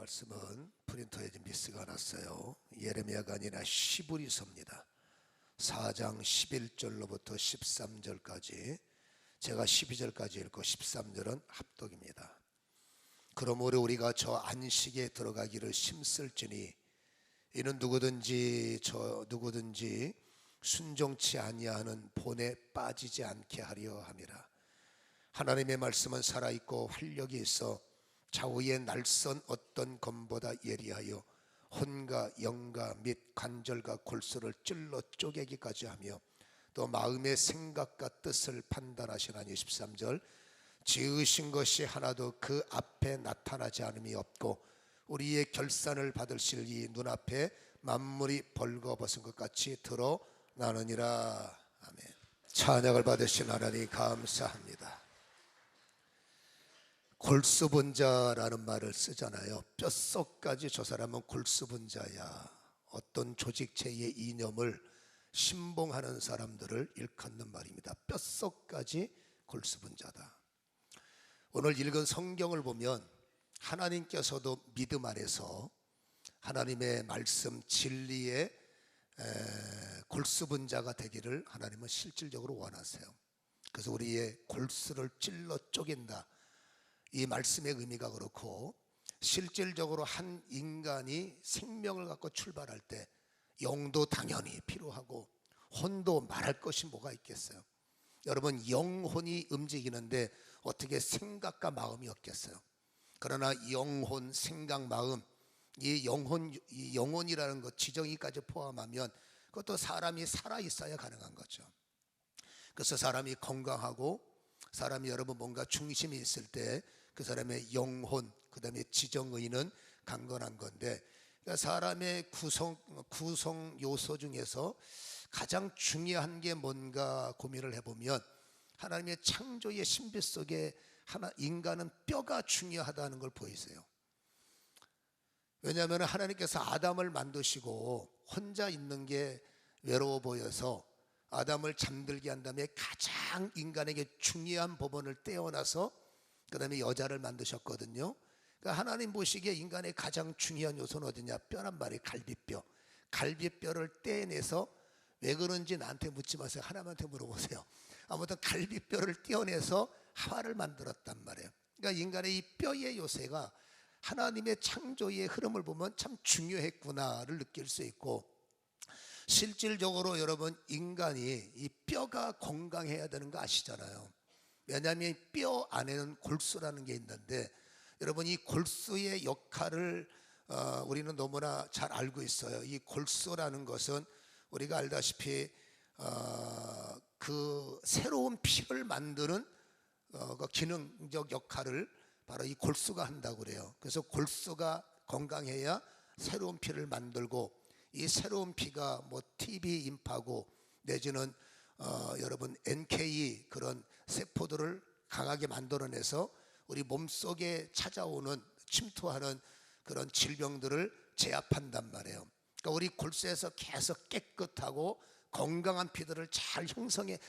말씀은 프린터에 좀 미스가 났어요. 예레미야가 아니라 시브리서입니다. 4장 11절로부터 13절까지, 제가 12절까지 읽고 13절은 합독입니다. 그러므로 우리가 저 안식에 들어가기를 힘쓸지니 이는 누구든지 순종치 아니하는 본에 빠지지 않게 하려 함이라. 하나님의 말씀은 살아있고 활력이 있어 좌우의 날선 어떤 검보다 예리하여 혼과 영과 및 관절과 골수를 찔러 쪼개기까지 하며 또 마음의 생각과 뜻을 판단하시나니. 13절, 지으신 것이 하나도 그 앞에 나타나지 않음이 없고 우리의 결산을 받으실 이 눈앞에 만물이 벌거벗은 것 같이 드러나느니라. 아멘. 찬양을 받으신 하나님 감사합니다. 골수분자라는 말을 쓰잖아요. 뼛속까지 저 사람은 골수분자야. 어떤 조직체의 이념을 신봉하는 사람들을 일컫는 말입니다. 뼛속까지 골수분자다. 오늘 읽은 성경을 보면 하나님께서도 믿음 안에서 하나님의 말씀 진리의 골수분자가 되기를 하나님은 실질적으로 원하세요. 그래서 우리의 골수를 찔러 쪼갠다, 이 말씀의 의미가 그렇고, 실질적으로 한 인간이 생명을 갖고 출발할 때 영도 당연히 필요하고 혼도 말할 것이 뭐가 있겠어요. 여러분, 영혼이 움직이는데 어떻게 생각과 마음이 없겠어요. 그러나 영혼, 생각, 마음, 이 영혼이라는 것 지정의까지 포함하면 그것도 사람이 살아있어야 가능한 거죠. 그래서 사람이 건강하고 사람이 여러분 뭔가 중심이 있을 때 그 사람의 영혼, 그 다음에 지정의는 강건한 건데, 그러니까 사람의 구성 요소 중에서 가장 중요한 게 뭔가 고민을 해보면 하나님의 창조의 신비 속에 인간은 뼈가 중요하다는 걸 보이세요. 왜냐하면 하나님께서 아담을 만드시고 혼자 있는 게 외로워 보여서 아담을 잠들게 한 다음에 가장 인간에게 중요한 부분을 떼어놔서 그 다음에 여자를 만드셨거든요. 그러니까 하나님 보시기에 인간의 가장 중요한 요소는 어디냐? 뼈란 말이에요. 갈비뼈. 갈비뼈를 떼내서, 왜 그런지 나한테 묻지 마세요. 하나님한테 물어보세요. 아무튼 갈비뼈를 떼어내서 하와를 만들었단 말이에요. 그러니까 인간의 이 뼈의 요새가 하나님의 창조의 흐름을 보면 참 중요했구나를 느낄 수 있고, 실질적으로 여러분 인간이 이 뼈가 건강해야 되는 거 아시잖아요. 왜냐하면 뼈 안에는 골수라는 게 있는데, 여러분 이 골수의 역할을 우리는 너무나 잘 알고 있어요. 이 골수라는 것은 우리가 알다시피 그 새로운 피를 만드는 그 기능적 역할을 바로 이 골수가 한다고 그래요. 그래서 골수가 건강해야 새로운 피를 만들고, 이 새로운 피가 뭐 TB 인파고 내지는 여러분 NK 그런 세포들을 강하게 만들어내서 우리 몸속에 찾아오는 침투하는 그런 질병들을 제압한단 말이에요. 그러니까 우리 골수에서 계속 깨끗하고 건강한 피들을 잘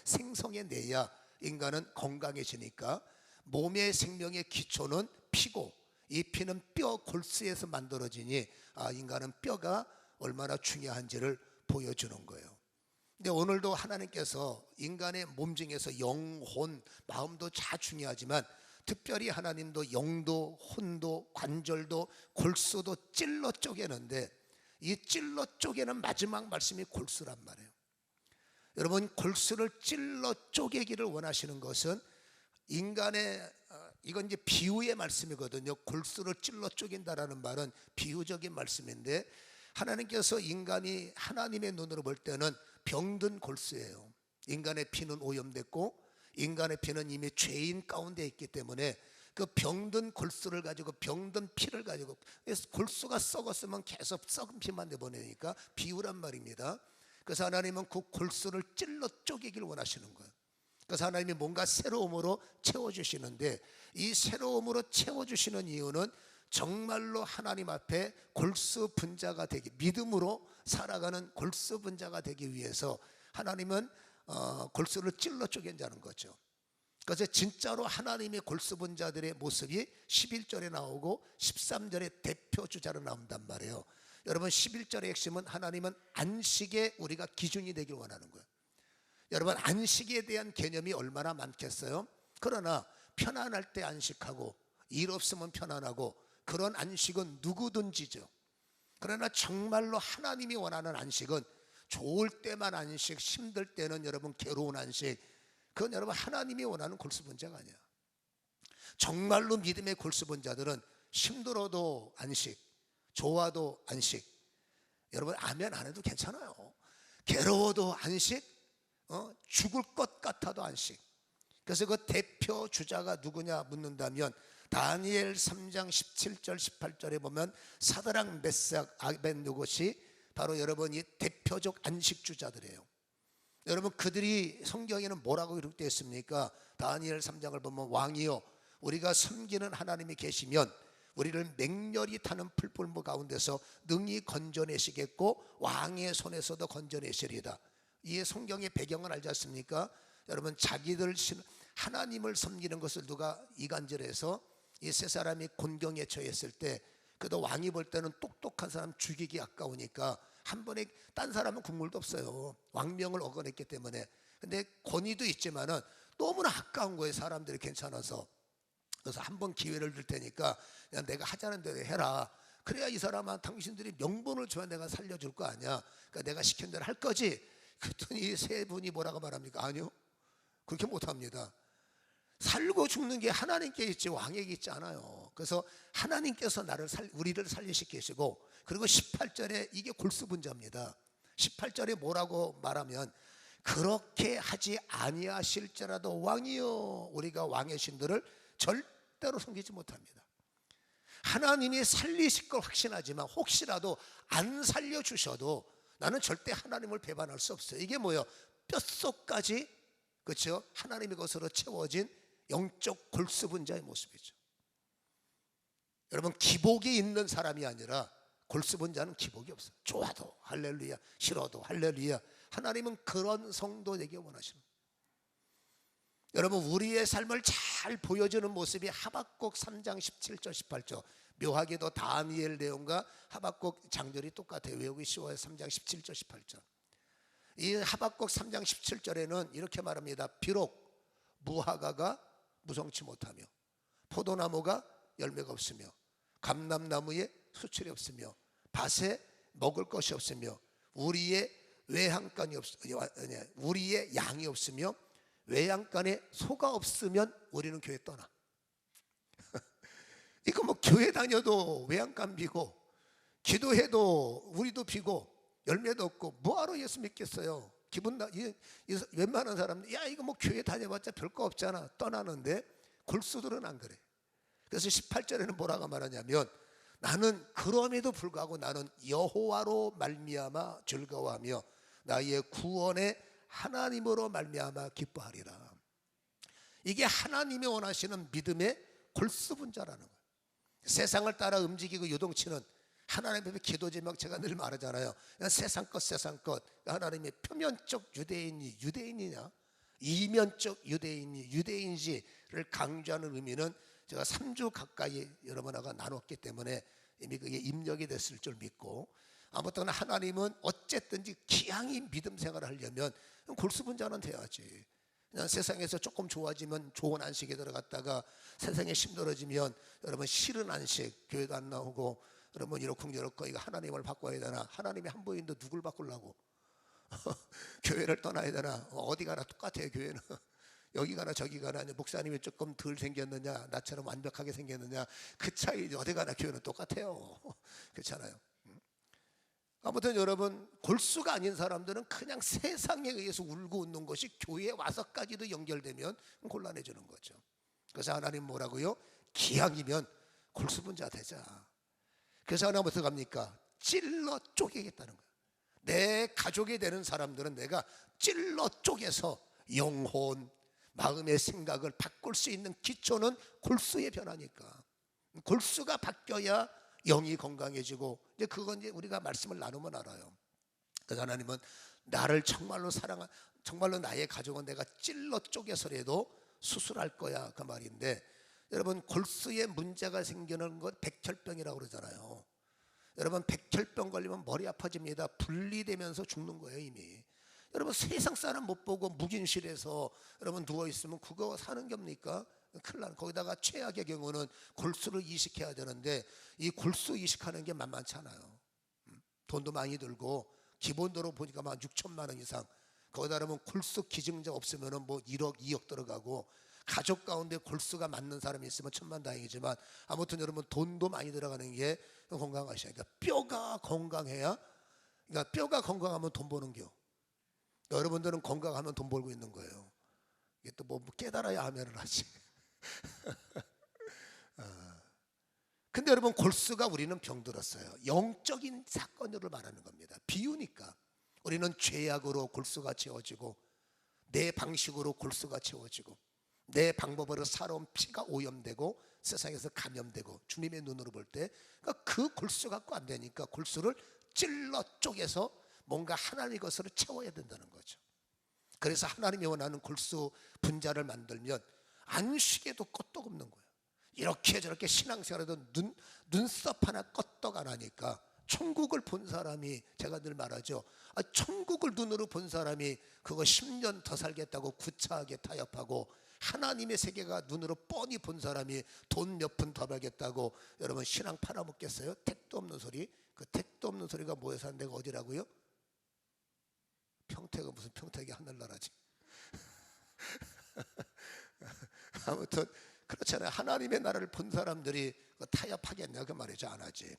생성해내야 인간은 건강해지니까, 몸의 생명의 기초는 피고 이 피는 뼈 골수에서 만들어지니 인간은 뼈가 얼마나 중요한지를 보여주는 거예요. 근데 오늘도 하나님께서 인간의 몸 중에서 영혼, 마음도 다 중요하지만 특별히 하나님도 영도, 혼도, 관절도, 골수도 찔러 쪼개는데, 이 찔러 쪼개는 마지막 말씀이 골수란 말이에요. 여러분, 골수를 찔러 쪼개기를 원하시는 것은 인간의, 이건 이제 비유의 말씀이거든요. 골수를 찔러 쪼갠다라는 말은 비유적인 말씀인데, 하나님께서 인간이 하나님의 눈으로 볼 때는 병든 골수예요. 인간의 피는 오염됐고 인간의 피는 이미 죄인 가운데 있기 때문에 그 병든 골수를 가지고, 병든 피를 가지고, 골수가 썩었으면 계속 썩은 피만 내보내니까 비유란 말입니다. 그래서 하나님은 그 골수를 찔러 쪼개기를 원하시는 거예요. 그래서 하나님이 뭔가 새로움으로 채워주시는데, 이 새로움으로 채워주시는 이유는 정말로 하나님 앞에 골수 분자가 되기, 믿음으로 살아가는 골수 분자가 되기 위해서 하나님은 골수를 찔러 쪼갠다는 거죠. 그래서 진짜로 하나님의 골수본 자들의 모습이 11절에 나오고 13절에 대표 주자로 나온단 말이에요. 여러분 11절의 핵심은 하나님은 안식에 우리가 기준이 되길 원하는 거예요. 여러분 안식에 대한 개념이 얼마나 많겠어요? 그러나 편안할 때 안식하고 일 없으면 편안하고 그런 안식은 누구든지죠. 그러나 정말로 하나님이 원하는 안식은 좋을 때만 안식, 힘들 때는 여러분 괴로운 안식, 그건 여러분 하나님이 원하는 골수본자가 아니야. 정말로 믿음의 골수본자들은 힘들어도 안식, 좋아도 안식. 여러분 아멘 안 해도 괜찮아요. 괴로워도 안식, 죽을 것 같아도 안식. 그래서 그 대표 주자가 누구냐 묻는다면 다니엘 3장 17절 18절에 보면 사드락 메삭 아벤느고시 바로 여러분 이 대표적 안식 주자들이에요. 여러분 그들이 성경에는 뭐라고 기록되어 있습니까? 다니엘 3장을 보면 왕이여 우리가 섬기는 하나님이 계시면 우리를 맹렬히 타는 풀불무 가운데서 능히 건져내시겠고 왕의 손에서도 건져내시리다. 이 성경의 배경을 알지 않습니까? 여러분 자기들 하나님을 섬기는 것을 누가 이간질해서 이 세 사람이 곤경에 처했을 때 그도 왕이 볼 때는 똑똑한 사람 죽이기 아까우니까 한 번에 딴 사람은 국물도 없어요. 왕명을 어겨냈기 때문에. 근데 권위도 있지만은 너무나 아까운 거예요. 사람들이 괜찮아서. 그래서 한 번 기회를 줄 테니까 그냥 내가 하자는 대로 해라. 그래야 이 사람아 당신들이 명분을 줘야 내가 살려줄 거 아니야. 그러니까 내가 시킨 대로 할 거지. 그랬더니 세 분이 뭐라고 말합니까? 아니요, 그렇게 못합니다. 살고 죽는 게 하나님께 있지 왕에게 있지 않아요. 그래서 하나님께서 우리를 살리시키시고, 그리고 18절에 이게 골수분자입니다. 18절에 뭐라고 말하면 그렇게 하지 아니하실지라도 왕이여 우리가 왕의 신들을 절대로 섬기지 못합니다. 하나님이 살리실 걸 확신하지만 혹시라도 안 살려주셔도 나는 절대 하나님을 배반할 수 없어요. 이게 뭐예요? 뼛속까지, 그렇죠? 하나님의 것으로 채워진 영적 골수분자의 모습이죠. 여러분 기복이 있는 사람이 아니라 골수분자는 기복이 없어요. 좋아도 할렐루야, 싫어도 할렐루야. 하나님은 그런 성도 되기 원하시는 거예요. 여러분 우리의 삶을 잘 보여주는 모습이 하박국 3장 17절 18절. 묘하게도 다니엘 내용과 하박국 장절이 똑같아요. 외우기 쉬워요. 3장 17절 18절. 이 하박국 3장 17절에는 이렇게 말합니다. 비록 무화과가 무성치 못하며 포도나무가 열매가 없으며 감람나무에 수출이 없으며 밭에 먹을 것이 없으며 우리의 우리의 양이 없으며 외양간에 소가 없으면 우리는 교회 떠나. 이거 뭐 교회 다녀도 외양간 비고 기도해도 우리도 비고 열매도 없고 뭐하러 예수 믿겠어요? 웬만한 사람들 야 이거 뭐 교회 다녀봤자 별거 없잖아 떠나는데, 골수들은 안 그래. 그래서 18절에는 뭐라고 말하냐면 나는 그럼에도 불구하고 나는 여호와로 말미암아 즐거워하며 나의 구원의 하나님으로 말미암아 기뻐하리라. 이게 하나님이 원하시는 믿음의 골수분자라는 거예요. 세상을 따라 움직이고 요동치는 하나님 앞에 기도 제목 제가 늘 말하잖아요. 세상 것 하나님의 표면적 유대인이 유대인이냐 이면적 유대인이 유대인지를 강조하는 의미는 제가 3주 가까이 여러분하고 나눴기 때문에 이미 그게 입력이 됐을 줄 믿고, 아무튼 하나님은 어쨌든지 기양이 믿음 생활을 하려면 골수분자는 돼야지. 그냥 세상에서 조금 좋아지면 좋은 안식에 들어갔다가 세상에 힘들어지면 여러분 싫은 안식, 교회도 안 나오고 여러분 이렇고 이거 하나님을 바꿔야 되나? 하나님이 한 분인데 누굴 바꾸려고? 교회를 떠나야 되나? 어디 가나 똑같아요. 교회는 여기 가나 저기 가나. 목사님이 조금 덜 생겼느냐 나처럼 완벽하게 생겼느냐 그 차이. 어디 가나 교회는 똑같아요. 그렇잖아요. 아무튼 여러분 골수가 아닌 사람들은 그냥 세상에 의해서 울고 웃는 것이 교회에 와서까지도 연결되면 곤란해지는 거죠. 그래서 하나님 뭐라고요? 기왕이면 골수분자 되자. 그래서 하나님 어떻게 합니까? 찔러 쪼개겠다는 거예요. 내 가족이 되는 사람들은 내가 찔러 쪼개서 영혼, 마음의 생각을 바꿀 수 있는 기초는 골수의 변화니까. 골수가 바뀌어야 영이 건강해지고, 이제 그건 이제 우리가 말씀을 나누면 알아요. 그래서 하나님은 나를 정말로 정말로 나의 가족은 내가 찔러 쪼개서라도 수술할 거야 그 말인데, 여러분 골수에 문제가 생기는 건 백혈병이라고 그러잖아요. 여러분 백혈병 걸리면 머리 아파집니다. 분리되면서 죽는 거예요 이미. 여러분 세상 사람 못 보고 묵인실에서 여러분 누워있으면 그거 사는 겁니까? 큰일 나는. 거기다가 최악의 경우는 골수를 이식해야 되는데 이 골수 이식하는 게 만만치 않아요. 돈도 많이 들고 기본도로 보니까 막 6천만 원 이상, 거기다 그러면 골수 기증자 없으면 뭐 1억 2억 들어가고, 가족 가운데 골수가 맞는 사람이 있으면 천만다행이지만 아무튼 여러분 돈도 많이 들어가는 게 건강하셔야. 그러니까 뼈가 건강해야, 그러니까 뼈가 건강하면 돈 버는 겨. 여러분들은 건강하면 돈 벌고 있는 거예요. 이게 또 뭐 깨달아야 하면은 하지. 근데 여러분 골수가 우리는 병들었어요. 영적인 사건으로 말하는 겁니다. 비유니까. 우리는 죄악으로 골수가 채워지고, 내 방식으로 골수가 채워지고, 내 방법으로 살아온 피가 오염되고 세상에서 감염되고, 주님의 눈으로 볼 때 그 골수 갖고 안 되니까 골수를 찔러 쪼개서 뭔가 하나님의 것으로 채워야 된다는 거죠. 그래서 하나님이 원하는 골수 분자를 만들면 안식에도 끄떡없는 거예요. 이렇게 저렇게 신앙생활에도 눈썹 하나 껐떡 안 하니까, 천국을 본 사람이, 제가 늘 말하죠, 천국을 눈으로 본 사람이 그거 10년 더 살겠다고 구차하게 타협하고, 하나님의 세계가 눈으로 뻔히 본 사람이 돈 몇 푼 더 벌겠다고 여러분 신앙 팔아먹겠어요? 택도 없는 소리. 그 택도 없는 소리가 모여서 한 데가 어디라고요? 평택은 무슨 평택이 하늘나라지. 아무튼 그렇잖아요. 하나님의 나라를 본 사람들이 타협하겠냐 그 말이죠. 안 하지.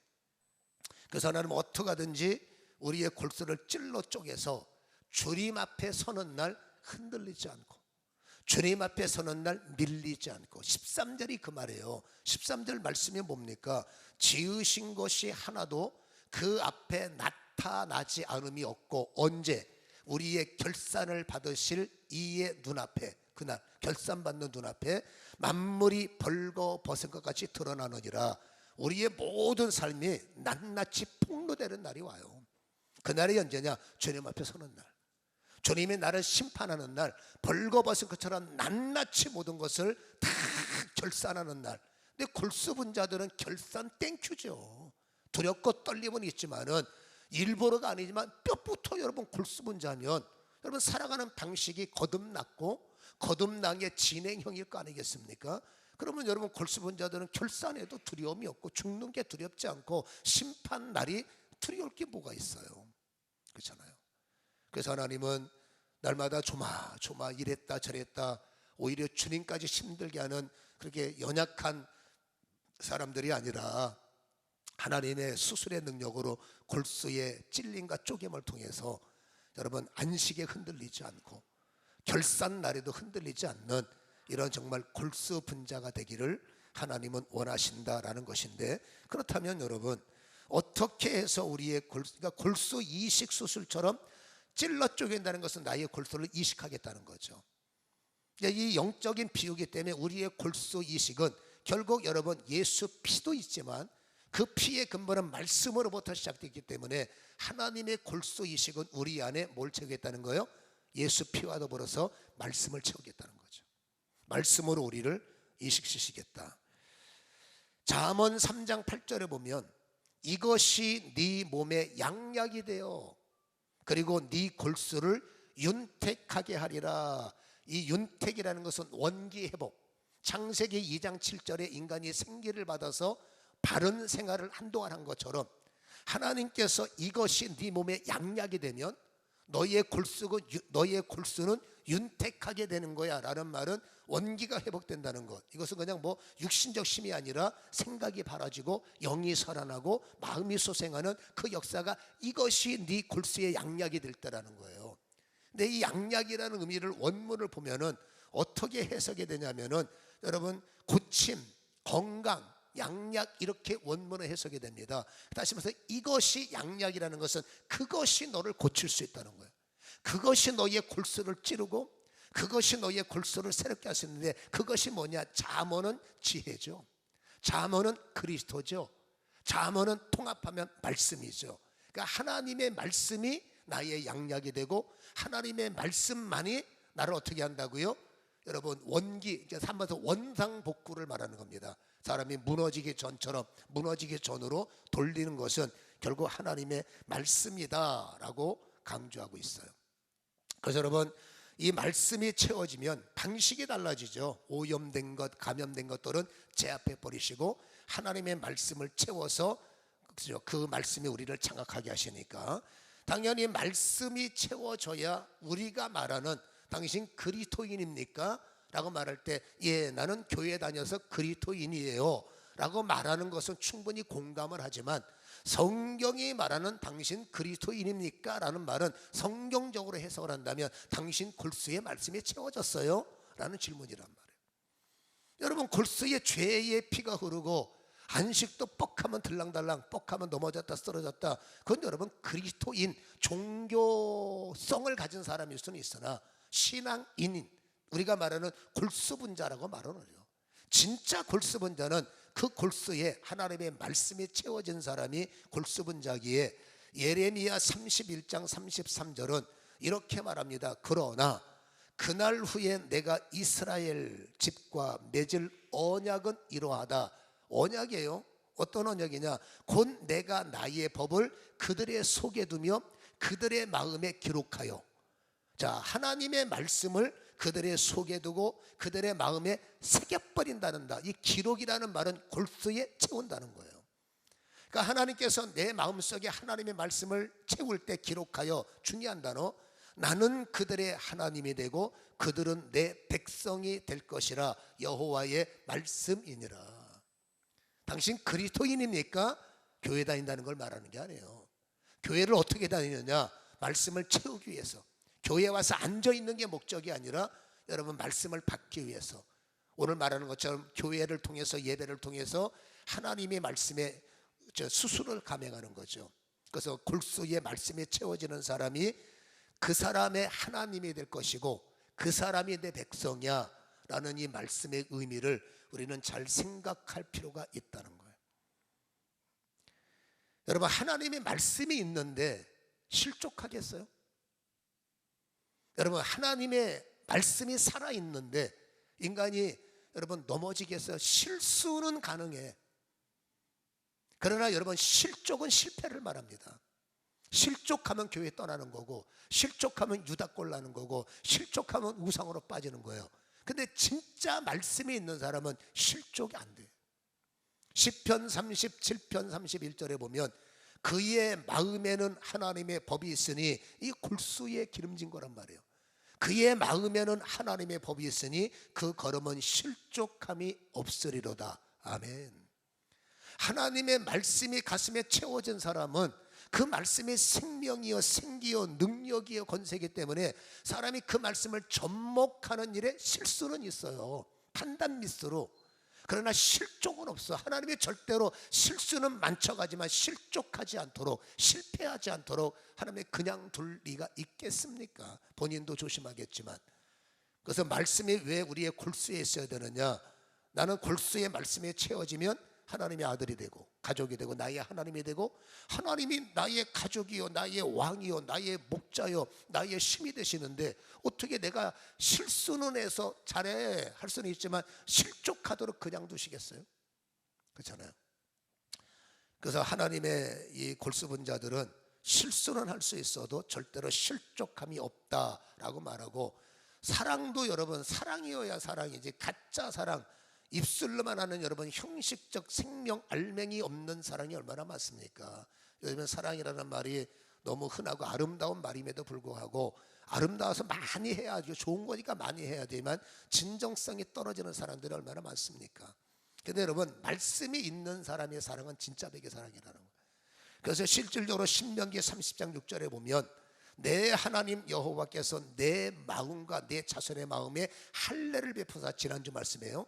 그래서 하나님은 어떻게 하든지 우리의 골수를 찔러 쪼개서 주님 앞에 서는 날 흔들리지 않고, 주님 앞에 서는 날 밀리지 않고. 13절이 그 말이에요. 13절 말씀이 뭡니까? 지으신 것이 하나도 그 앞에 나타나지 않음이 없고, 언제? 우리의 결산을 받으실 이의 눈앞에, 그날 결산받는 눈앞에 만물이 벌거벗은 것 같이 드러나느니라. 우리의 모든 삶이 낱낱이 폭로되는 날이 와요. 그날이 언제냐? 주님 앞에 서는 날, 주님이 나를 심판하는 날, 벌거벗은 것처럼 낱낱이 모든 것을 다 결산하는 날. 근데 골수분자들은 결산 땡큐죠. 두렵고 떨림은 있지만은 일부러가 아니지만 뼈부터 여러분 골수분자면 여러분 살아가는 방식이 거듭났고 거듭남의 진행형일 거 아니겠습니까? 그러면 여러분 골수분자들은 결산에도 두려움이 없고, 죽는 게 두렵지 않고, 심판 날이 두려울 게 뭐가 있어요. 그렇잖아요. 그래서 하나님은 날마다 조마조마 이랬다 저랬다, 오히려 주님까지 힘들게 하는 그렇게 연약한 사람들이 아니라 하나님의 수술의 능력으로 골수의 찔림과 쪼개을 통해서 여러분 안식에 흔들리지 않고 결산 날에도 흔들리지 않는 이런 정말 골수 분자가 되기를 하나님은 원하신다라는 것인데, 그렇다면 여러분 어떻게 해서 우리의 그러니까 골수 이식 수술처럼 찔러 쪼갠다는 것은 나의 골수를 이식하겠다는 거죠. 이 영적인 비유이기 때문에 우리의 골수 이식은 결국 여러분 예수 피도 있지만 그 피의 근본은 말씀으로부터 시작되기 때문에 하나님의 골수 이식은 우리 안에 뭘 채우겠다는 거예요? 예수 피와 더불어서 말씀을 채우겠다는 거죠. 말씀으로 우리를 이식시키겠다. 잠언 3장 8절에 보면 이것이 네 몸의 양약이 되어 그리고 네 골수를 윤택하게 하리라. 이 윤택이라는 것은 원기 회복. 창세기 2장 7절에 인간이 생기를 받아서 바른 생활을 한동안 한 것처럼 하나님께서 이것이 네 몸의 양약이 되면 너희의 골수는 윤택하게 되는 거야 라는 말은 원기가 회복된다는 것. 이것은 그냥 뭐 육신적 힘이 아니라 생각이 바라지고 영이 살아나고 마음이 소생하는 그 역사가 이것이 네 골수의 양약이 될 때라는 거예요. 근데 이 양약이라는 의미를 원문을 보면은 어떻게 해석이 되냐면은 여러분 고침, 건강, 양약 이렇게 원문을 해석이 됩니다. 다시 말해서 이것이 양약이라는 것은 그것이 너를 고칠 수 있다는 거예요. 그것이 너의 골수를 찌르고 그것이 너의 골수를 새롭게 할 수 있는데 그것이 뭐냐? 잠언은 지혜죠. 잠언은 그리스도죠. 잠언은 통합하면 말씀이죠. 그러니까 하나님의 말씀이 나의 양약이 되고 하나님의 말씀만이 나를 어떻게 한다고요? 여러분 원기, 삼아서 원상복구를 말하는 겁니다. 사람이 무너지기 전처럼 무너지기 전으로 돌리는 것은 결국 하나님의 말씀이다라고 강조하고 있어요. 그래서 여러분 이 말씀이 채워지면 방식이 달라지죠. 오염된 것, 감염된 것들은 제압해 버리시고 하나님의 말씀을 채워서 그 말씀이 우리를 장악하게 하시니까 당연히 말씀이 채워져야 우리가 말하는 당신 그리스도인입니까? 라고 말할 때 예, 나는 교회 다녀서 그리스도인이에요 라고 말하는 것은 충분히 공감을 하지만 성경이 말하는 당신 그리스도인입니까? 라는 말은 성경적으로 해석을 한다면 당신 골수의 말씀이 채워졌어요? 라는 질문이란 말이에요. 여러분 골수에 죄의 피가 흐르고 안식도 뻑하면 들랑달랑 뻑하면 넘어졌다 쓰러졌다, 그건 여러분 그리스도인 종교성을 가진 사람일 수는 있으나 신앙인인 우리가 말하는 골수분자라고 말은 해요. 진짜 골수분자는 그 골수에 하나님의 말씀이 채워진 사람이 골수분자기에 예레미야 31장 33절은 이렇게 말합니다. 그러나 그날 후에 내가 이스라엘 집과 맺을 언약은 이러하다. 언약이에요. 어떤 언약이냐? 곧 내가 나의 법을 그들의 속에 두며 그들의 마음에 기록하여. 자, 하나님의 말씀을 그들의 속에 두고 그들의 마음에 새겨버린다는다. 이 기록이라는 말은 골수에 채운다는 거예요. 그러니까 하나님께서 내 마음속에 하나님의 말씀을 채울 때 기록하여, 중요한 단어, 나는 그들의 하나님이 되고 그들은 내 백성이 될 것이라 여호와의 말씀이니라. 당신 그리스도인입니까? 교회 다닌다는 걸 말하는 게 아니에요. 교회를 어떻게 다니느냐? 말씀을 채우기 위해서. 교회에 와서 앉아있는 게 목적이 아니라 여러분 말씀을 받기 위해서, 오늘 말하는 것처럼 교회를 통해서 예배를 통해서 하나님의 말씀에 수술을 감행하는 거죠. 그래서 골수의 말씀이 채워지는 사람이 그 사람의 하나님이 될 것이고 그 사람이 내 백성이야 라는 이 말씀의 의미를 우리는 잘 생각할 필요가 있다는 거예요. 여러분 하나님의 말씀이 있는데 실족하겠어요? 여러분 하나님의 말씀이 살아있는데 인간이 여러분 넘어지겠어요? 실수는 가능해. 그러나 여러분 실족은 실패를 말합니다. 실족하면 교회 떠나는 거고, 실족하면 유다꼴 나는 거고, 실족하면 우상으로 빠지는 거예요. 근데 진짜 말씀이 있는 사람은 실족이 안 돼요. 시편 37편 31절에 보면 그의 마음에는 하나님의 법이 있으니, 이 골수에 기름진 거란 말이에요. 그의 마음에는 하나님의 법이 있으니 그 걸음은 실족함이 없으리로다. 아멘. 하나님의 말씀이 가슴에 채워진 사람은 그 말씀이 생명이요 생기요 능력이요 권세이기 때문에 사람이 그 말씀을 접목하는 일에 실수는 있어요. 판단 미스로. 그러나 실족은 없어. 하나님이 절대로 실수는 많쳐가지만 실족하지 않도록, 실패하지 않도록 하나님이 그냥 둘 리가 있겠습니까? 본인도 조심하겠지만. 그래서 말씀이 왜 우리의 골수에 있어야 되느냐? 나는 골수의 말씀에 채워지면 하나님의 아들이 되고 가족이 되고 나의 하나님이 되고, 하나님이 나의 가족이요 나의 왕이요 나의 목자요 나의 힘이 되시는데 어떻게 내가 실수는 해서 잘해 할 수는 있지만 실족하도록 그냥 두시겠어요? 그렇잖아요. 그래서 하나님의 이 골수분자들은 실수는 할 수 있어도 절대로 실족함이 없다라고 말하고, 사랑도 여러분 사랑이어야 사랑이지 가짜 사랑, 입술로만 하는 여러분 형식적 생명 알맹이 없는 사랑이 얼마나 많습니까? 요즘은 사랑이라는 말이 너무 흔하고 아름다운 말임에도 불구하고, 아름다워서 많이 해야죠. 좋은 거니까 많이 해야 되지만 진정성이 떨어지는 사람들이 얼마나 많습니까? 근데 여러분 말씀이 있는 사람의 사랑은 진짜 백의 사랑이라는 거예요. 그래서 실질적으로 신명기 30장 6절에 보면 내 하나님 여호와께서 내 마음과 내 자손의 마음에 할례를 베푸사, 지난주 말씀이에요.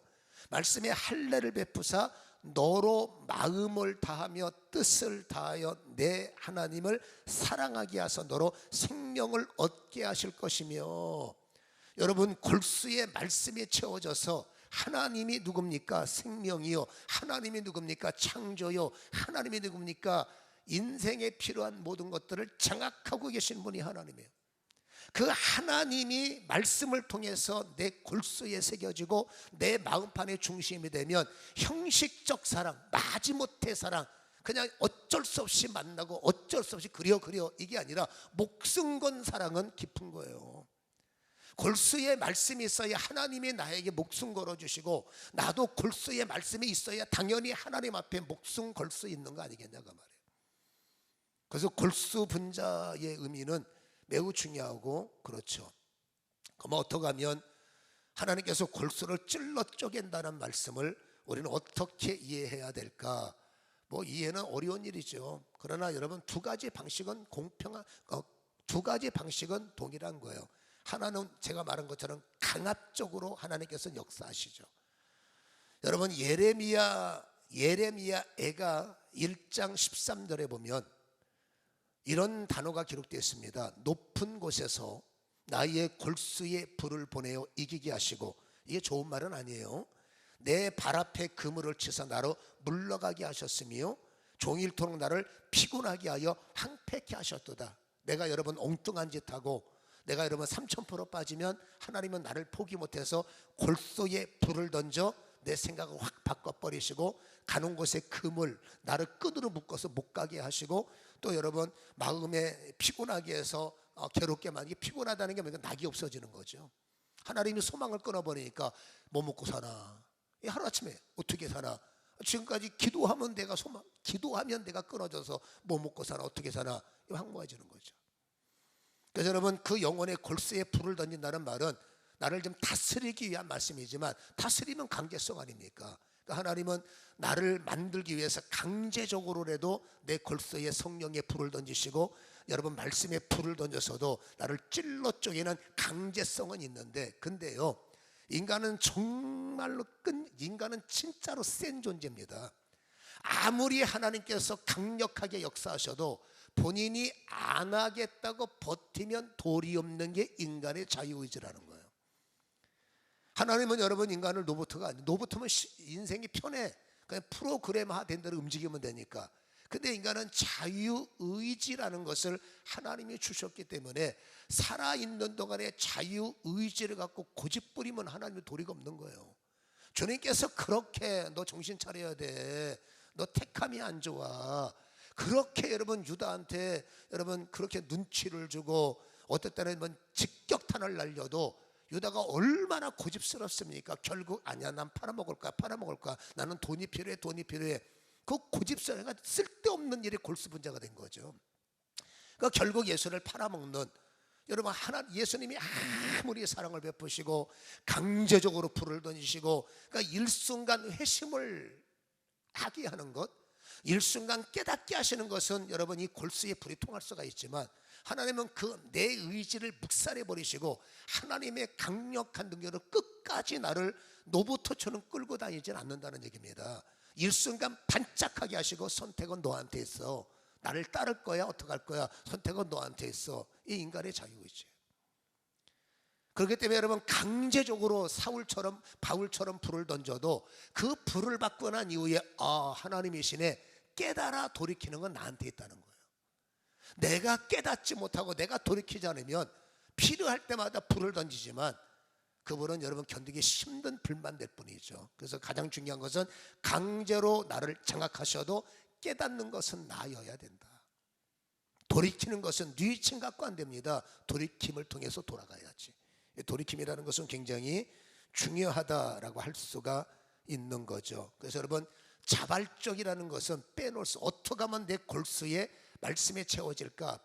말씀에 할례를 베푸사 너로 마음을 다하며 뜻을 다하여 내 하나님을 사랑하게 하사 너로 생명을 얻게 하실 것이며. 여러분 골수의 말씀이 채워져서 하나님이 누굽니까? 생명이요. 하나님이 누굽니까? 창조요. 하나님이 누굽니까? 인생에 필요한 모든 것들을 장악하고 계신 분이 하나님이에요. 그 하나님이 말씀을 통해서 내 골수에 새겨지고 내 마음판의 중심이 되면 형식적 사랑, 마지못해 사랑, 그냥 어쩔 수 없이 만나고 어쩔 수 없이 그려 이게 아니라 목숨 건 사랑은 깊은 거예요. 골수의 말씀이 있어야 하나님이 나에게 목숨 걸어주시고, 나도 골수의 말씀이 있어야 당연히 하나님 앞에 목숨 걸 수 있는 거 아니겠냐고 말이에요. 그래서 골수 분자의 의미는 매우 중요하고, 그렇죠. 그럼 어떻게 하면 하나님께서 골수를 찔러 쪼갠다는 말씀을 우리는 어떻게 이해해야 될까? 뭐 이해는 어려운 일이죠. 그러나 여러분, 두 가지 방식은 두 가지 방식은 동일한 거예요. 하나는 제가 말한 것처럼 강압적으로 하나님께서 역사하시죠. 여러분, 예레미야 애가 1장 13절에 보면 이런 단어가 기록되어 있습니다. 높은 곳에서 나의 골수에 불을 보내어 이기게 하시고, 이게 좋은 말은 아니에요. 내 발 앞에 그물을 치사 나로 물러가게 하셨으며 종일토록 나를 피곤하게 하여 황폐케 하셨도다. 내가 여러분 엉뚱한 짓 하고 내가 여러분 3000% 빠지면 하나님은 나를 포기 못해서 골수에 불을 던져 내 생각을 확 바꿔버리시고, 가는 곳에 그물, 나를 끈으로 묶어서 못 가게 하시고, 또 여러분 마음에 피곤하게 해서 괴롭게 만들기. 피곤하다는 게 뭐냐? 낙이 없어지는 거죠. 하나님이 소망을 끊어버리니까 뭐 먹고 사나? 하루아침에 어떻게 사나? 지금까지 기도하면 내가 끊어져서 뭐 먹고 사나? 어떻게 사나? 황무해지는 거죠. 그래서 여러분, 그 영혼의 골수에 불을 던진다는 말은 나를 좀 다스리기 위한 말씀이지만, 다스리면 강제성 아닙니까? 그러니까 하나님은 나를 만들기 위해서 강제적으로라도 내 골수에 성령의 불을 던지시고, 여러분 말씀에 불을 던져서도 나를 찔러 쪼개는 강제성은 있는데, 근데요, 인간은 진짜로 센 존재입니다. 아무리 하나님께서 강력하게 역사하셔도 본인이 안 하겠다고 버티면 도리 없는 게 인간의 자유의지라는 거예요. 하나님은 여러분 인간을 노보트가 아니에요. 노보트면 인생이 편해. 그냥 프로그램화 된 대로 움직이면 되니까. 근데 인간은 자유의지라는 것을 하나님이 주셨기 때문에 살아있는 동안에 자유의지를 갖고 고집부리면 하나님의 도리가 없는 거예요. 주님께서 그렇게 너 정신 차려야 돼, 너 택함이 안 좋아, 그렇게 여러분 유다한테 여러분 그렇게 눈치를 주고 어떨 때는 직격탄을 날려도 유다가 얼마나 고집스럽습니까? 결국 아니야, 난 팔아먹을 거야. 나는 돈이 필요해. 그 고집스러움이 쓸데없는 일에 골수분자가 된 거죠. 그러니까 결국 예수를 팔아먹는, 여러분 예수님이 아무리 사랑을 베푸시고 강제적으로 불을 던지시고, 그러니까 일순간 회심을 하게 하는 것, 일순간 깨닫게 하시는 것은 여러분 이 골수에 불이 통할 수가 있지만, 하나님은 그 내 의지를 묵살해 버리시고 하나님의 강력한 능력으로 끝까지 나를 노부터처럼 끌고 다니질 않는다는 얘기입니다. 일순간 반짝하게 하시고 선택은 너한테 있어. 나를 따를 거야, 어떡할 거야, 선택은 너한테 있어. 이 인간의 자유의지예요. 그렇기 때문에 여러분 강제적으로 사울처럼 바울처럼 불을 던져도 그 불을 받고 난 이후에 하나님이시네 깨달아 돌이키는 건 나한테 있다는 거예요. 내가 깨닫지 못하고 내가 돌이키지 않으면 필요할 때마다 불을 던지지만 그분은 여러분 견디기 힘든 불만 될 뿐이죠. 그래서 가장 중요한 것은 강제로 나를 장악하셔도 깨닫는 것은 나여야 된다. 돌이키는 것은 뉘친 갖고 안 됩니다. 돌이킴을 통해서 돌아가야지. 돌이킴이라는 것은 굉장히 중요하다라고 할 수가 있는 거죠. 그래서 여러분 자발적이라는 것은 빼놓을 수, 어떻게 하면 내 골수에 말씀에 채워질까?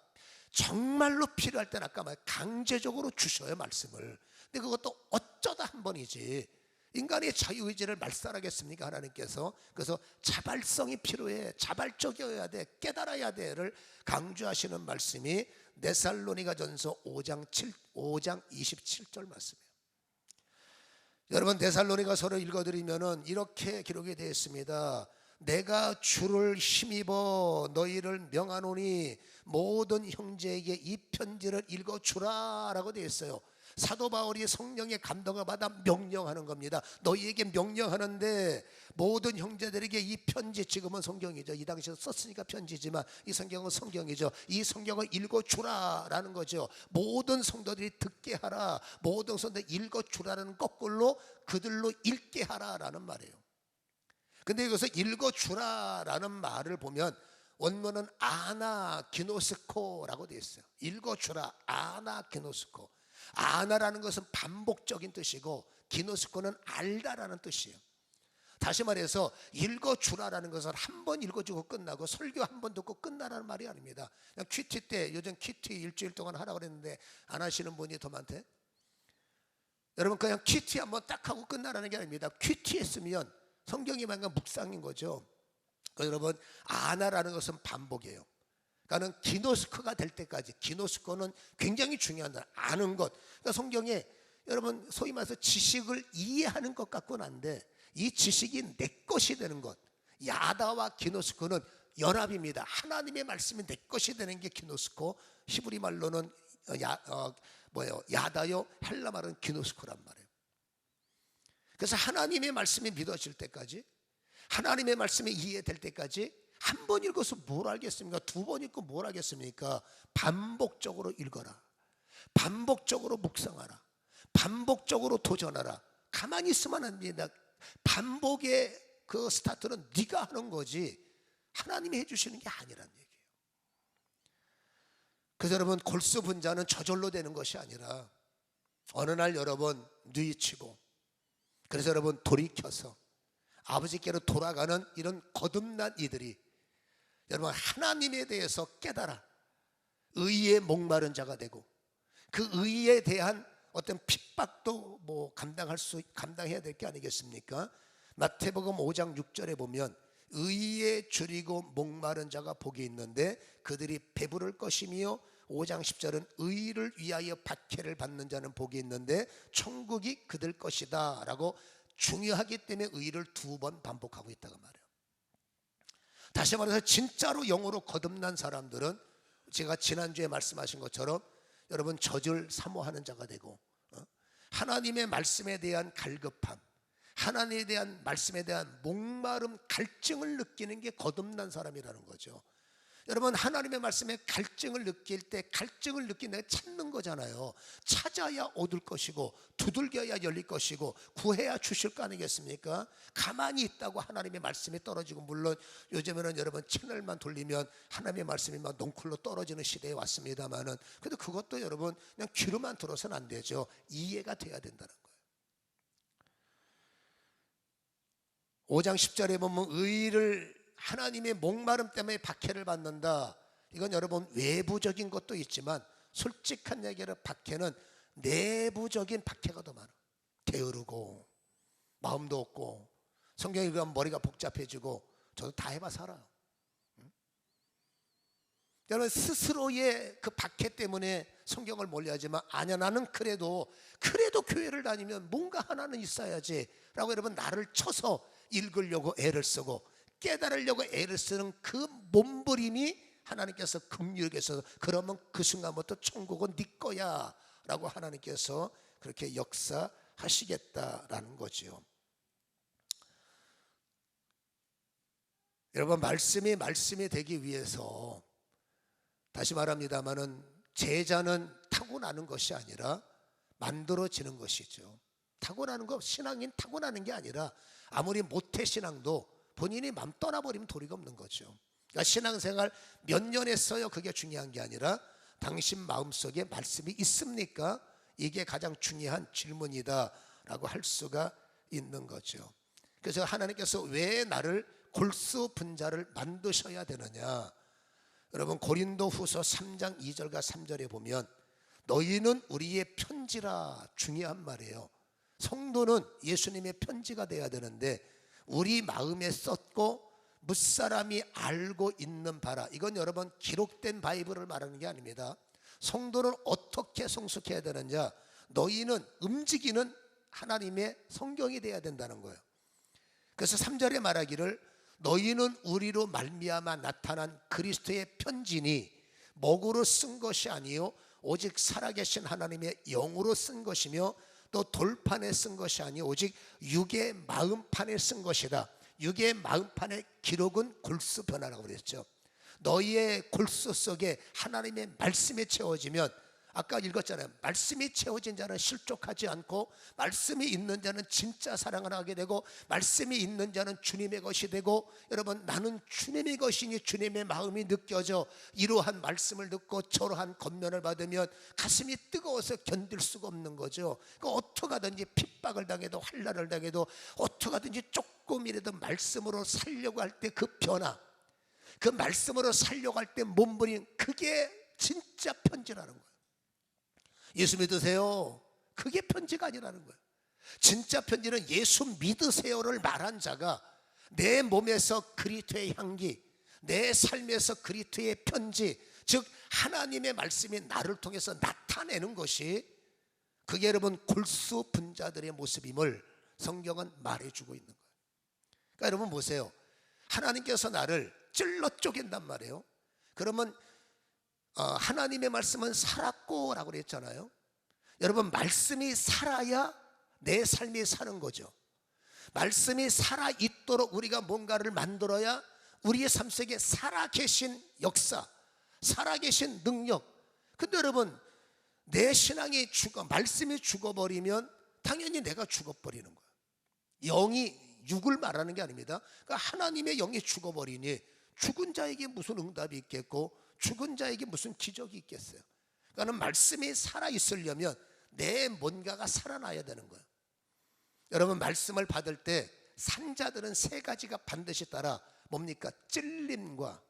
정말로 필요할 때는 아까 말 강제적으로 주셔요, 말씀을. 근데 그것도 어쩌다 한 번이지. 인간의 자유의지를 말살하겠습니까, 하나님께서? 그래서 자발성이 필요해. 자발적이어야 돼. 깨달아야 돼를 강조하시는 말씀이 데살로니가전서 5장 27절 말씀이에요. 여러분 데살로니가서를 읽어드리면은 이렇게 기록이 되어 있습니다. 내가 주를 힘입어 너희를 명하노니 모든 형제에게 이 편지를 읽어주라 라고 되어 있어요. 사도 바울이 성령의 감동을 받아 명령하는 겁니다. 너희에게 명령하는데 모든 형제들에게 이 편지, 지금은 성경이죠. 이 당시에 썼으니까 편지지만 이 성경은 성경이죠. 이 성경을 읽어주라라는 거죠. 모든 성도들이 듣게 하라. 모든 성도들이 읽어주라는 거꾸로 그들로 읽게 하라라는 말이에요. 근데 여기서 읽어주라라는 말을 보면 원문은 아나기노스코라고 되어 있어요. 읽어주라, 아나기노스코. 아나라는 것은 반복적인 뜻이고 기노스코는 알다라는 뜻이에요. 다시 말해서 읽어주라라는 것은 한 번 읽어주고 끝나고 설교 한 번 듣고 끝나라는 말이 아닙니다. 그냥 큐티 때, 요즘 큐티 일주일 동안 하라고 그랬는데 안 하시는 분이 더 많대. 여러분, 그냥 큐티 한 번 딱 하고 끝나라는 게 아닙니다. 큐티 했으면 성경이 말하는 묵상인 거죠. 여러분, 아나라는 것은 반복이에요. 그러니까 기노스코가 될 때까지, 기노스코는 굉장히 중요한 단, 아는 것. 그러니까 성경에 여러분 소위 말해서 지식을 이해하는 것 같고는 한데 이 지식이 내 것이 되는 것. 야다와 기노스코는 연합입니다. 하나님의 말씀이 내 것이 되는 게 기노스코. 히브리 말로는 야다요, 헬라 말은 기노스코란 말이에요. 그래서 하나님의 말씀이 믿어질 때까지, 하나님의 말씀이 이해될 때까지 한 번 읽어서 뭘 알겠습니까? 두 번 읽고 뭘 알겠습니까? 반복적으로 읽어라. 반복적으로 묵상하라. 반복적으로 도전하라. 가만히 있으면 안 됩니다. 반복의 그 스타트는 네가 하는 거지 하나님이 해주시는 게 아니란 얘기예요. 그래서 여러분, 골수 분자는 저절로 되는 것이 아니라 어느 날 여러분 뉘치고, 그래서 여러분 돌이켜서 아버지께로 돌아가는 이런 거듭난 이들이 여러분 하나님에 대해서 깨달아 의에 목마른 자가 되고, 그 의에 대한 어떤 핍박도 감당해야 될 게 아니겠습니까? 마태복음 5장 6절에 보면 의에 줄이고 목마른 자가 복이 있는데 그들이 배부를 것이며, 5장 10절은 의를 위하여 박해를 받는 자는 복이 있는데 천국이 그들 것이다 라고 중요하기 때문에 의를 두 번 반복하고 있다고 말해요. 다시 말해서 진짜로 영으로 거듭난 사람들은 제가 지난주에 말씀하신 것처럼 여러분 젖을 사모하는 자가 되고, 하나님의 말씀에 대한 갈급함, 하나님에 대한 말씀에 대한 목마름, 갈증을 느끼는 게 거듭난 사람이라는 거죠. 여러분, 하나님의 말씀에 갈증을 느낄 때 갈증을 느끼는 게 찾는 거잖아요. 찾아야 얻을 것이고 두들겨야 열릴 것이고 구해야 주실 거 아니겠습니까? 가만히 있다고 하나님의 말씀이 떨어지고, 물론 요즘에는 여러분 채널만 돌리면 하나님의 말씀이 막 넝쿨로 떨어지는 시대에 왔습니다만은, 그래도 그것도 여러분 그냥 귀로만 들어서는 안 되죠. 이해가 돼야 된다는 거예요. 5장 10절에 보면 의를 하나님의 목마름 때문에 박해를 받는다. 이건 여러분 외부적인 것도 있지만 솔직한 얘기로 박해는 내부적인 박해가 더 많아. 게으르고 마음도 없고 성경 읽으면 머리가 복잡해지고, 저도 다 해봐서 알아요. 여러분 스스로의 그 박해 때문에 성경을 몰려하지만, 아니야 나는 그래도 교회를 다니면 뭔가 하나는 있어야지 라고 여러분 나를 쳐서 읽으려고 애를 쓰고 깨달으려고 애를 쓰는 그 몸부림이 하나님께서 긍휼히 여기셔서, 그러면 그 순간부터 천국은 네 거야 라고 하나님께서 그렇게 역사하시겠다라는 거죠. 여러분, 말씀이 되기 위해서, 다시 말합니다마는 제자는 타고나는 것이 아니라 만들어지는 것이죠. 타고나는 것, 신앙인 타고나는 게 아니라 아무리 모태신앙도 본인이 마음 떠나버리면 도리가 없는 거죠. 그러니까 신앙생활 몇 년 했어요, 그게 중요한 게 아니라 당신 마음속에 말씀이 있습니까? 이게 가장 중요한 질문이다 라고 할 수가 있는 거죠. 그래서 하나님께서 왜 나를 골수 분자를 만드셔야 되느냐, 여러분 고린도후서 3장 2절과 3절에 보면 너희는 우리의 편지라, 중요한 말이에요. 성도는 예수님의 편지가 돼야 되는데 우리 마음에 썼고 무사람이 알고 있는 바라, 이건 여러분 기록된 바이블을 말하는 게 아닙니다. 성도는 어떻게 성숙해야 되느냐, 너희는 움직이는 하나님의 성경이 돼야 된다는 거예요. 그래서 3절에 말하기를 너희는 우리로 말미암아 나타난 그리스도의 편지니 먹으로 쓴 것이 아니요 오직 살아계신 하나님의 영으로 쓴 것이며 또 돌판에 쓴 것이 아니 오직 육의 마음판에 쓴 것이다. 육의 마음판의 기록은 골수 변화라고 그랬죠. 너희의 골수 속에 하나님의 말씀이 채워지면, 아까 읽었잖아요. 말씀이 채워진 자는 실족하지 않고 말씀이 있는 자는 진짜 사랑을 하게 되고 말씀이 있는 자는 주님의 것이 되고, 여러분 나는 주님의 것이니 주님의 마음이 느껴져 이러한 말씀을 듣고 저러한 권면을 받으면 가슴이 뜨거워서 견딜 수가 없는 거죠. 그러니까 어떻게 하든지 핍박을 당해도 환난을 당해도 어떻게 하든지 조금이라도 말씀으로 살려고 할 때 그 변화, 그 말씀으로 살려고 할 때 몸부림, 그게 진짜 편지라는 거예요. 예수 믿으세요? 그게 편지가 아니라는 거예요. 진짜 편지는 예수 믿으세요를 말한 자가 내 몸에서 그리스도의 향기, 내 삶에서 그리스도의 편지, 즉 하나님의 말씀이 나를 통해서 나타내는 것이, 그게 여러분 골수 분자들의 모습임을 성경은 말해주고 있는 거예요. 그러니까 여러분 보세요. 하나님께서 나를 찔러 쪼갠단 말이에요. 그러면 하나님의 말씀은 살았고 라고 그랬잖아요. 여러분 말씀이 살아야 내 삶이 사는 거죠. 말씀이 살아있도록 우리가 뭔가를 만들어야 우리의 삶 속에 살아계신 역사, 살아계신 능력. 근데 여러분 내 신앙이 말씀이 죽어버리면 당연히 내가 죽어버리는 거예요. 영이 육을 말하는 게 아닙니다. 그러니까 하나님의 영이 죽어버리니 죽은 자에게 무슨 응답이 있겠고 죽은 자에게 무슨 기적이 있겠어요. 그러니까 말씀이 살아있으려면 내 뭔가가 살아나야 되는 거예요. 여러분 말씀을 받을 때 산자들은 세 가지가 반드시 따라 뭡니까? 찔림과,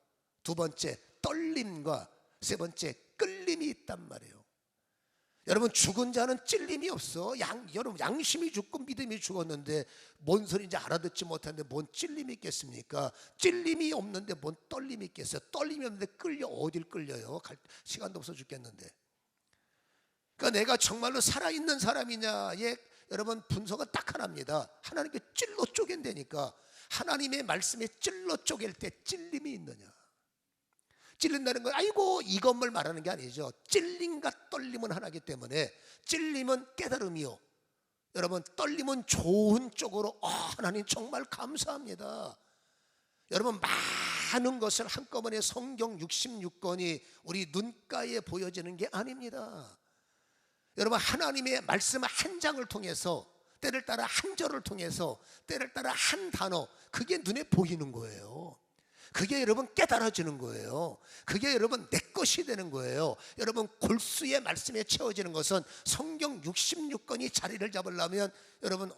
두 번째 떨림과, 세 번째 끌림이 있단 말이에요. 여러분 죽은 자는 찔림이 없어. 여러분 양심이 죽고 믿음이 죽었는데 뭔 소리인지 알아듣지 못하는데 뭔 찔림이 있겠습니까? 찔림이 없는데 뭔 떨림이 있겠어요? 떨림이 없는데 어딜 끌려요? 갈 시간도 없어 죽겠는데. 그러니까 내가 정말로 살아있는 사람이냐에 여러분 분석은 딱 하나입니다. 하나님께 찔러 쪼갠다니까. 하나님의 말씀에 찔러 쪼갤 때 찔림이 있느냐. 찔린다는 건 아이고 이것을 말하는 게 아니죠. 찔림과 떨림은 하나이기 때문에 찔림은 깨달음이요, 여러분 떨림은 좋은 쪽으로 하나님 정말 감사합니다. 여러분 많은 것을 한꺼번에 성경 66권이 우리 눈가에 보여지는 게 아닙니다. 여러분 하나님의 말씀 한 장을 통해서, 때를 따라 한 절을 통해서, 때를 따라 한 단어, 그게 눈에 보이는 거예요. 그게 여러분 깨달아지는 거예요. 그게 여러분 내 것이 되는 거예요. 여러분 골수의 말씀에 채워지는 것은 성경 66권이 자리를 잡으려면 여러분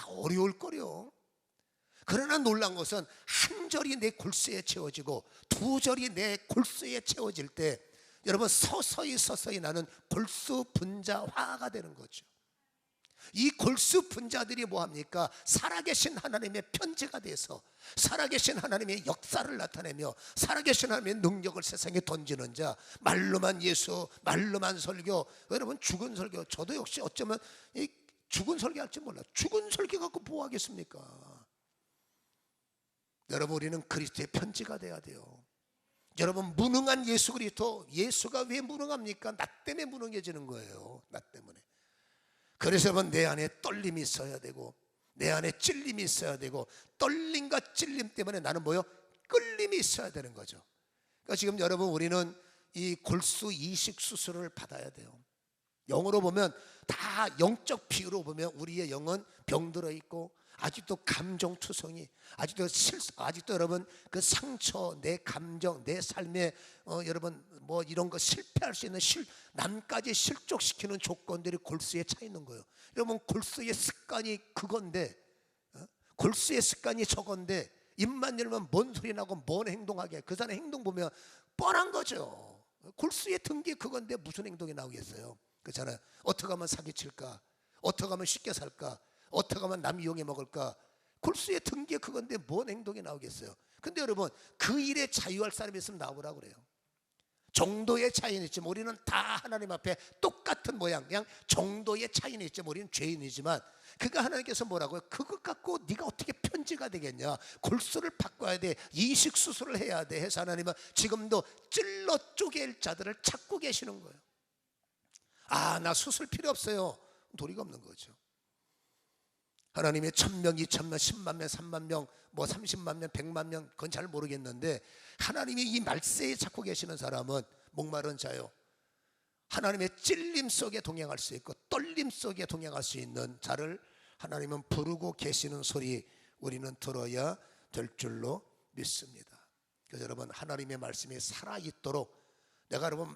어려울 거요. 그러나 놀란 것은 한 절이 내 골수에 채워지고 두 절이 내 골수에 채워질 때 여러분 서서히 나는 골수 분자화가 되는 거죠. 이 골수 분자들이 뭐합니까? 살아계신 하나님의 편지가 돼서 살아계신 하나님의 역사를 나타내며 살아계신 하나님의 능력을 세상에 던지는 자, 말로만 예수, 말로만 설교. 여러분 죽은 설교, 저도 역시 어쩌면 죽은 설교 할지 몰라. 죽은 설교 갖고 뭐 하겠습니까? 여러분 우리는 그리스도의 편지가 돼야 돼요. 여러분 무능한 예수 그리스도, 예수가 왜 무능합니까? 나 때문에 무능해지는 거예요. 나 때문에. 그래서 여러분 내 안에 떨림이 있어야 되고 내 안에 찔림이 있어야 되고, 떨림과 찔림 때문에 나는 끌림이 있어야 되는 거죠. 그러니까 지금 여러분 우리는 이 골수 이식 수술을 받아야 돼요. 영으로 보면 다 영적 비유로 보면 우리의 영은 병들어 있고 아직도 감정투성이, 아직도 여러분 그 상처, 내 감정, 내 삶에 여러분 이런 거 실패할 수 있는 남까지 실족시키는 조건들이 골수에 차 있는 거예요. 여러분 골수의 습관이 그건데, 골수의 습관이 저건데 입만 열면 뭔 소리 나고 뭔 행동하게, 그 사람의 행동 보면 뻔한 거죠. 골수의 등기 그건데 무슨 행동이 나오겠어요? 그렇잖아요. 어떻게 하면 사기칠까? 어떻게 하면 쉽게 살까? 어떻게 하면 남 이용해 먹을까? 골수의 등기 그건데 뭔 행동이 나오겠어요? 근데 여러분 그 일에 자유할 사람이 있으면 나오라고 그래요. 정도의 차이는 있지만 우리는 다 하나님 앞에 똑같은 모양, 그냥 정도의 차이는 있지만 우리는 죄인이지만, 그가 하나님께서 뭐라고요? 그것 갖고 네가 어떻게 편지가 되겠냐? 골수를 바꿔야 돼, 이식 수술을 해야 돼 해서 하나님은 지금도 찔러 쪼갤 자들을 찾고 계시는 거예요. 아, 나 수술 필요 없어요. 도리가 없는 거죠. 하나님의 1000명, 2000명, 10만 명, 3만 명, 뭐 30만 명, 100만 명, 그건 잘 모르겠는데 하나님이 이 말세에 찾고 계시는 사람은 목마른 자요, 하나님의 찔림 속에 동행할 수 있고 떨림 속에 동행할 수 있는 자를 하나님은 부르고 계시는 소리 우리는 들어야 될 줄로 믿습니다. 그래서 여러분, 하나님의 말씀이 살아있도록 내가 여러분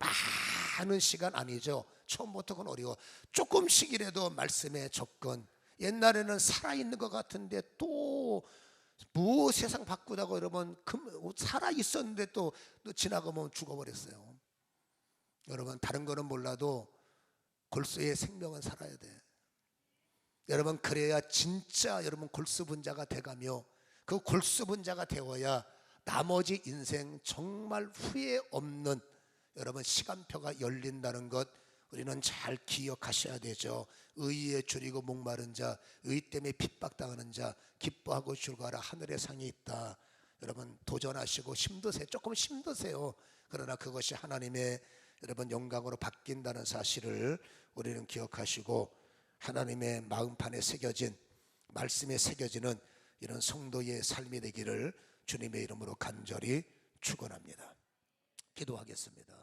많은 시간 아니죠. 처음부터 그건 어려워. 조금씩이라도 말씀에 접근. 옛날에는 살아있는 것 같은데 또 뭐 세상 바꾸다고 여러분 살아있었는데 또 지나가면 죽어버렸어요. 여러분, 다른 거는 몰라도 골수의 생명은 살아야 돼. 여러분, 그래야 진짜 여러분 골수분자가 돼가며 그 골수분자가 되어야 나머지 인생 정말 후회 없는 여러분 시간표가 열린다는 것 우리는 잘 기억하셔야 되죠. 의에 줄이고 목마른 자, 의 때문에 핍박당하는 자 기뻐하고 즐거워하라, 하늘의 상이 있다. 여러분, 도전하시고 힘드세요. 조금 힘드세요. 그러나 그것이 하나님의 여러분 영광으로 바뀐다는 사실을 우리는 기억하시고, 하나님의 마음판에 새겨진 말씀에 새겨지는 이런 성도의 삶이 되기를 주님의 이름으로 간절히 축원합니다. 기도하겠습니다.